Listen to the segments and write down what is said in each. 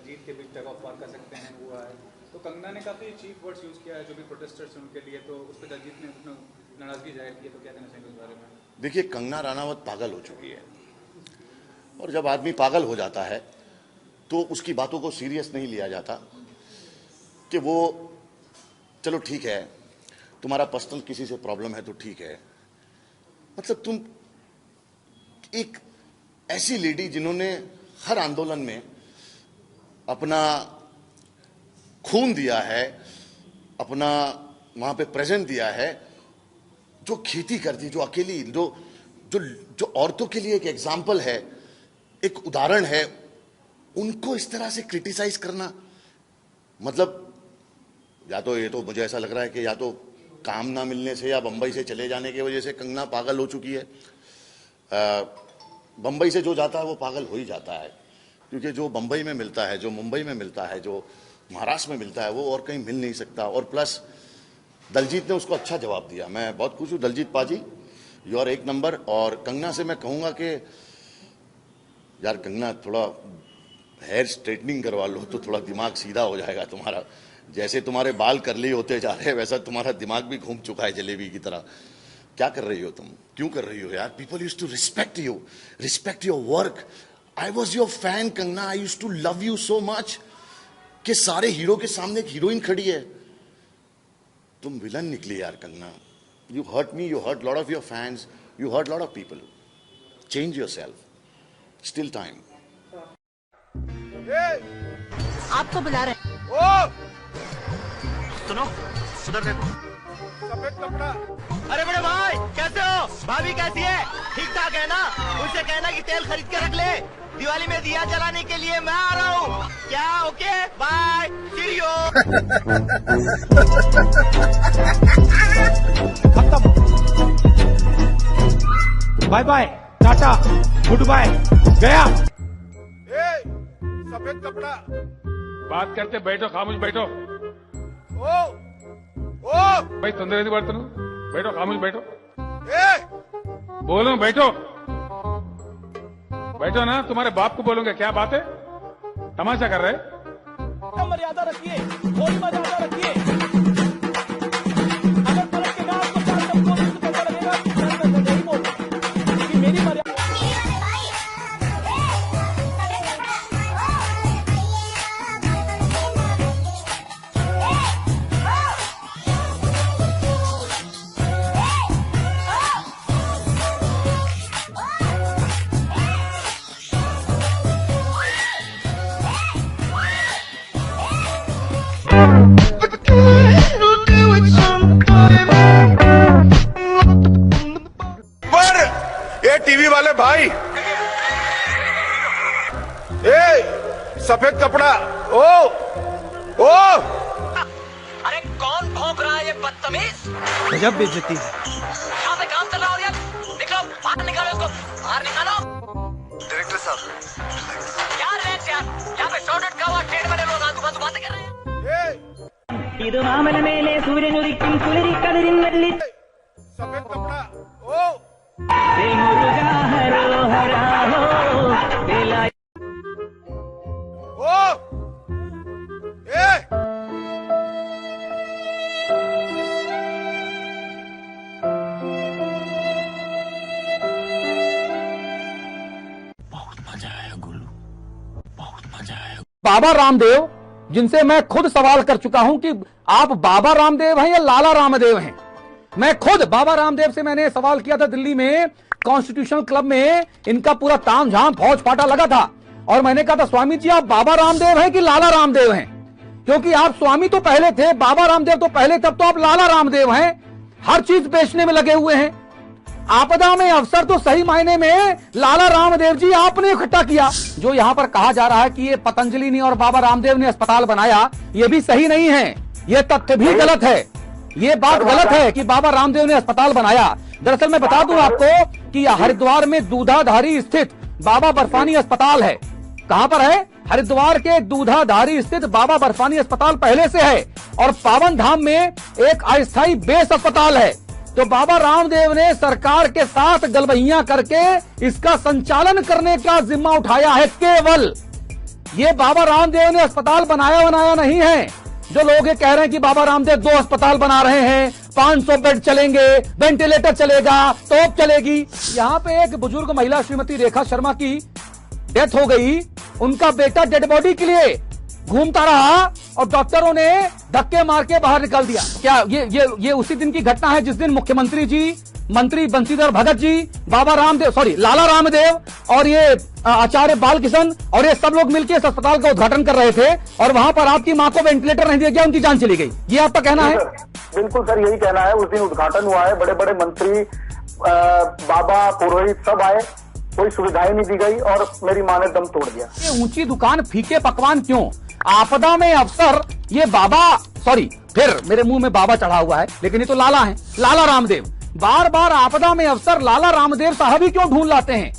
दलजीत के बीच tug of war कर सकते हैं हुआ है। तो कंगना ने काफी चीप वर्ड्स यूज किया है जो भी प्रोटेस्टर्स हैं उनके लिए, तो उस पर दलजीत ने अपना नाराजगी जाहिर की है, तो क्या कहना चाहेंगे उस बारे में? देखिए, कंगना राणावत पागल हो चुकी है और जब आदमी पागल हो जाता है तो उसकी बातों को सीरियस नहीं लिया जाता कि वो चलो ठीक है तुम्हारा पर्सनल किसी से प्रॉब्लम है तो ठीक है, मतलब तुम एक ऐसी लेडी जिन्होंने हर आंदोलन में अपना खून दिया है, अपना वहां पे प्रेजेंट दिया है, जो खेती करती, जो अकेली, जो जो जो औरतों के लिए एक एग्जाम्पल है, एक उदाहरण है, उनको इस तरह से क्रिटिसाइज करना, मतलब या तो ये तो मुझे ऐसा लग रहा है कि या तो काम ना मिलने से या बंबई से चले जाने की वजह से कंगना पागल हो चुकी है। बंबई से जो जाता है वो पागल हो ही जाता है, क्योंकि जो बंबई में मिलता है, जो मुंबई में मिलता है, जो महाराष्ट्र में मिलता है, वो और कहीं मिल नहीं सकता। और प्लस दलजीत ने उसको अच्छा जवाब दिया, मैं बहुत खुश हूँ दलजीत पाजी, यू आर एक नंबर। और कंगना से मैं कहूँगा कि यार कंगना थोड़ा हेयर स्ट्रेटनिंग करवा लो तो थोड़ा दिमाग सीधा हो जाएगा तुम्हारा। जैसे तुम्हारे बाल करली होते जा रहे हैं वैसा तुम्हारा दिमाग भी घूम चुका है जलेबी की तरह। क्या कर रही हो तुम, क्यों कर रही हो यार? People used to respect you, respect your work. I was your fan Kangana, I used to love you so much कि सारे हीरो के सामने एक हीरोइन खड़ी है, तुम विलन निकली यार Kangana. You hurt me, you hurt lot of your fans, you hurt lot of people. Change yourself, still time. आपको बुला रहे हैं। ओ! सुनो, उधर देखो। सफेद कपड़ा। अरे बड़े भाई कैसे हो? भाभी कैसी है? ठीक ठाक है ना? उनसे कहना कि तेल खरीद के रख ले, दिवाली में दिया जलाने के लिए मैं आ रहा हूँ। क्या? Okay bye, cheerio. खत्म, bye bye, tata, goodbye, गया। सफेद कपड़ा। बात करते बैठो, खामोश बैठो। ओ भाई तंदुरुस्ती की बात करो, बैठो खामोश बैठो। बोलो बैठो, बैठो ना, तुम्हारे बाप को बोलूंगा। क्या बात है, तमाशा कर रहे? मर्यादा रखिए, थोड़ी मर्यादा रखिए। अगर पलट के गांव को चार शब्दों में कैसा लगेगा कि नहीं बोल कि मेरी मर्यादा। पर ये टीवी वाले भाई, सफेद कपड़ा। ओ अरे कौन भौंक रहा है ये बदतमीज? गजब बेइज्जती है। यहाँ पे काम चल रहा हो यार, निकलो बाहर निकालो इसको, बाहर निकालो। डायरेक्टर साहब, क्या रिलैक्स यार, यहाँ पे शॉर्ट का हुआ ट्रेड वाले लोग आजू बातें कर रहे हैं। ಇದು ಮಾಮನ ಮೇಲೆ ಸೂರ್ಯನುರಿಕ್ಕಿ ಕುಳಿರಿ ಕದರಿನಲ್ಲಿ सफेद कपड़ा। ओ ಮುರುಘಾ ಹರೋ ಹರಾಹೋ ಬೇಲಾ ओ बहुत मजा आया गुल्लू, बहुत मजा आया। बाबा रामदेव, जिनसे मैं खुद सवाल कर चुका हूं कि आप बाबा रामदेव हैं या लाला रामदेव हैं। मैं खुद बाबा रामदेव से मैंने सवाल किया था दिल्ली में कॉन्स्टिट्यूशनल क्लब में, इनका पूरा तामझाम फौज फाटा लगा था और मैंने कहा था स्वामी जी आप बाबा रामदेव हैं कि लाला रामदेव हैं, क्योंकि आप स्वामी तो पहले थे, बाबा रामदेव तो पहले, तब तो आप लाला रामदेव हैं। हर चीज बेचने में लगे हुए हैं। आपदा में अवसर तो सही मायने में लाला रामदेव जी आपने इकट्ठा किया। जो यहां पर कहा जा रहा है कि ये पतंजलि ने और बाबा रामदेव ने अस्पताल बनाया, ये भी सही नहीं है, ये तथ्य भी गलत है, ये बात गलत है कि बाबा रामदेव ने अस्पताल बनाया। दरअसल मैं बता दूं आपको कि हरिद्वार में दूधाधारी स्थित बाबा बर्फानी अस्पताल है। कहां पर है? हरिद्वार के दूधाधारी स्थित बाबा बर्फानी अस्पताल पहले से है और पावन धाम में एक अस्थायी बेस अस्पताल है। तो बाबा रामदेव ने सरकार के साथ गलबहियां करके इसका संचालन करने का जिम्मा उठाया है केवल। ये बाबा रामदेव ने अस्पताल बनाया नहीं है। जो लोग ये कह रहे हैं कि बाबा रामदेव 2 अस्पताल बना रहे हैं, 500 बेड चलेंगे, वेंटिलेटर चलेगा, तोप चलेगी। यहाँ पे एक बुजुर्ग महिला श्रीमती रेखा शर्मा की डेथ हो गई, उनका बेटा डेड बॉडी के लिए घूमता रहा और डॉक्टरों ने धक्के मार के बाहर निकाल दिया। क्या ये उसी दिन की घटना है जिस दिन मुख्यमंत्री जी, मंत्री बंशीधर भगत जी, बाबा रामदेव लाला रामदेव और ये आचार्य बालकिशन और ये सब लोग मिलकर इस अस्पताल का उद्घाटन कर रहे थे और वहां पर आपकी मां को वेंटिलेटर नहीं दिया गया, उनकी जान चली गई। ये आपका कहना है? बिल्कुल सर, यही कहना है। उस दिन उद्घाटन हुआ है, बड़े बड़े मंत्री, बाबा पुरोहित सब आए, कोई सुविधाएं नहीं दी गई और मेरी मां ने दम तोड़ दिया। ये ऊंची दुकान फीके पकवान क्यों? आपदा में अफसर ये बाबा, सॉरी फिर मेरे मुंह में बाबा चढ़ा हुआ है, लेकिन ये तो लाला है, लाला रामदेव। बार बार आपदा में अफसर लाला रामदेव साहब ही क्यों ढूंढ लाते हैं?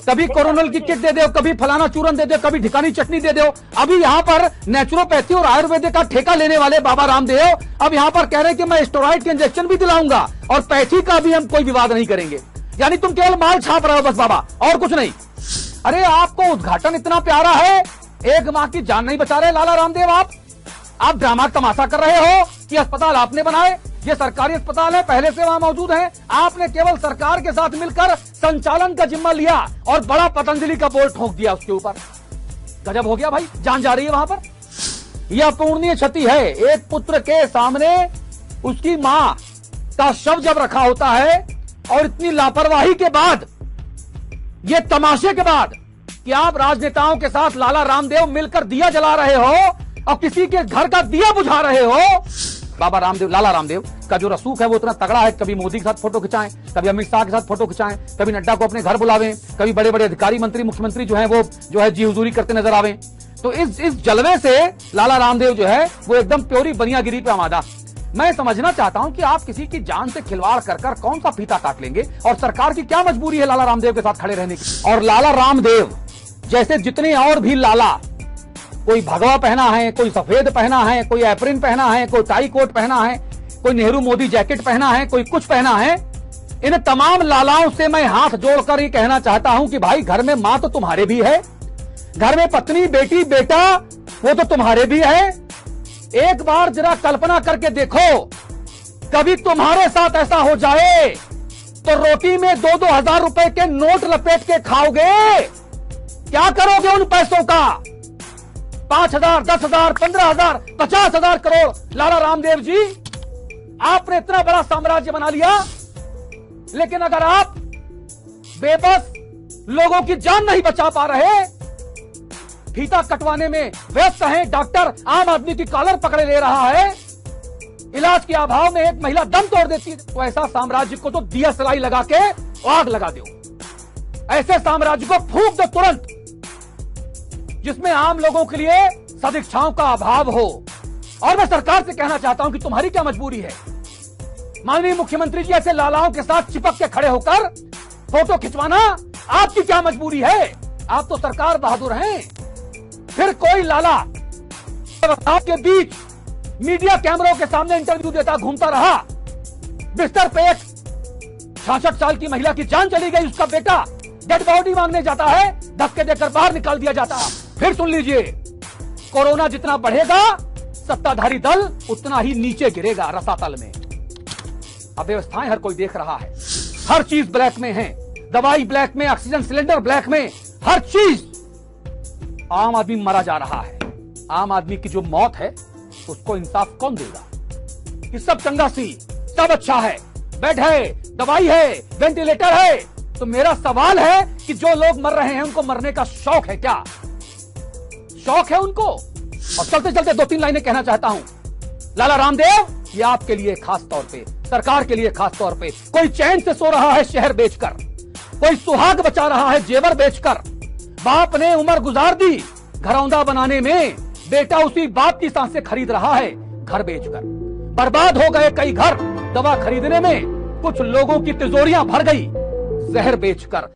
कभी कोरोनल की किट दे दो, कभी फलाना चूरन दे दो, कभी ढिकानी चटनी दे दो। अभी यहाँ पर नेचुरोपैथी और आयुर्वेदिक का ठेका लेने वाले बाबा रामदेव अब यहाँ पर कह रहे हैं कि मैं स्टेरॉइड के इंजेक्शन भी दिलाऊंगा और पैथी का भी हम कोई विवाद नहीं करेंगे। यानी तुम केवल माल छाप रहे हो बस बाबा, और कुछ नहीं। अरे आपको उद्घाटन इतना प्यारा है, एक मां की जान नहीं बचा रहे लाला रामदेव। आप ड्रामा तमाशा कर रहे हो कि अस्पताल आपने बनाए, ये सरकारी अस्पताल है, पहले से वहां मौजूद है। आपने केवल सरकार के साथ मिलकर संचालन का जिम्मा लिया और बड़ा पतंजलि का बोर्ड ठोक दिया उसके ऊपर। गजब हो गया भाई, जान जा रही है वहां पर। यह अपूर्णीय क्षति है। एक पुत्र के सामने उसकी मां का शव जब रखा होता है और इतनी लापरवाही के बाद, ये तमाशे के बाद कि आप राजनेताओं के साथ लाला रामदेव मिलकर दिया जला रहे हो और किसी के घर का दिया बुझा रहे हो। बाबा रामदेव, लाला रामदेव का जो रसूख है वो इतना तगड़ा है, कभी मोदी के साथ फोटो खिंचाएं, कभी अमित शाह के साथ फोटो खिंचाएं, कभी नड्डा को अपने घर बुलावें, कभी बड़े बड़े अधिकारी, मंत्री, मुख्यमंत्री जो है वो जो है जी हुजूरी करते नजर आवे। तो इस जलवे से लाला रामदेव जो है वो एकदम प्योरी बनियागिरी पे आमादा। मैं समझना चाहता हूं कि आप किसी की जान से खिलवाड़ कर कौन सा फीता काट लेंगे और सरकार की क्या मजबूरी है लाला रामदेव के साथ खड़े रहने की। और लाला रामदेव जैसे जितने और भी लाला, कोई भगवा पहना है, कोई सफेद पहना है, कोई एप्रिन पहना है, कोई टाई कोट पहना है, कोई नेहरू मोदी जैकेट पहना है, कोई कुछ पहना है, इन तमाम लालाओं से मैं हाथ जोड़कर ये कहना चाहता हूं कि भाई घर में मां तो तुम्हारे भी है, घर में पत्नी, बेटी, बेटा वो तो तुम्हारे भी है। एक बार जरा कल्पना करके देखो, कभी तुम्हारे साथ ऐसा हो जाए तो रोटी में 2-2 हजार रुपए के नोट लपेट के खाओगे? क्या करोगे उन पैसों का? 5,000, 10,000, 15,000, 50,000 करोड़। लाला रामदेव जी, आपने इतना बड़ा साम्राज्य बना लिया, लेकिन अगर आप बेबस लोगों की जान नहीं बचा पा रहे, फीता कटवाने में व्यस्त हैं, डॉक्टर आम आदमी की कॉलर पकड़े ले रहा है, इलाज के अभाव में एक महिला दम तोड़ देती है, तो ऐसा साम्राज्य को तो दिया सलाई लगा के आग लगा दो। ऐसे साम्राज्य को फूंक दो तुरंत, जिसमें आम लोगों के लिए सदिच्छाओं का अभाव हो। और मैं सरकार से कहना चाहता हूं कि तुम्हारी क्या मजबूरी है? माननीय मुख्यमंत्री जी ऐसे लालाओं के साथ चिपक के खड़े होकर फोटो खिंचवाना आपकी क्या मजबूरी है? आप तो सरकार बहादुर हैं। फिर कोई लाला के बीच मीडिया कैमरों के सामने इंटरव्यू देता घूमता रहा, बिस्तर पे एक 66 साल की महिला की जान चली गई, उसका बेटा डेड बॉडी मांगने जाता है, धक्के देकर बाहर निकाल दिया जाता। फिर सुन लीजिए, कोरोना जितना बढ़ेगा सत्ताधारी दल उतना ही नीचे गिरेगा रसातल में। अव्यवस्थाएं हर कोई देख रहा है, हर चीज ब्लैक में है, दवाई ब्लैक में, ऑक्सीजन सिलेंडर ब्लैक में, हर चीज। आम आदमी मरा जा रहा है। आम आदमी की जो मौत है उसको इंसाफ कौन देगा? कि सब चंगा सी, सब अच्छा है, बेड है, दवाई है, वेंटिलेटर है। तो मेरा सवाल है कि जो लोग मर रहे हैं उनको मरने का शौक है क्या? शौक है उनको? और चलते चलते 2-3 लाइनें कहना चाहता हूं। लाला रामदेव, ये आपके लिए खास तौर पे, सरकार के लिए खास तौर पे, कोई चैन से सो रहा है शहर बेचकर, कोई सुहाग बचा रहा है जेवर बेचकर। बाप ने उम्र गुजार दी घरौंदा बनाने में, बेटा उसी बाप की सांसें खरीद रहा है घर बेचकर। बर्बाद हो गए कई घर दवा खरीदने में, कुछ लोगों की तिजोरियां भर गई जहर बेचकर।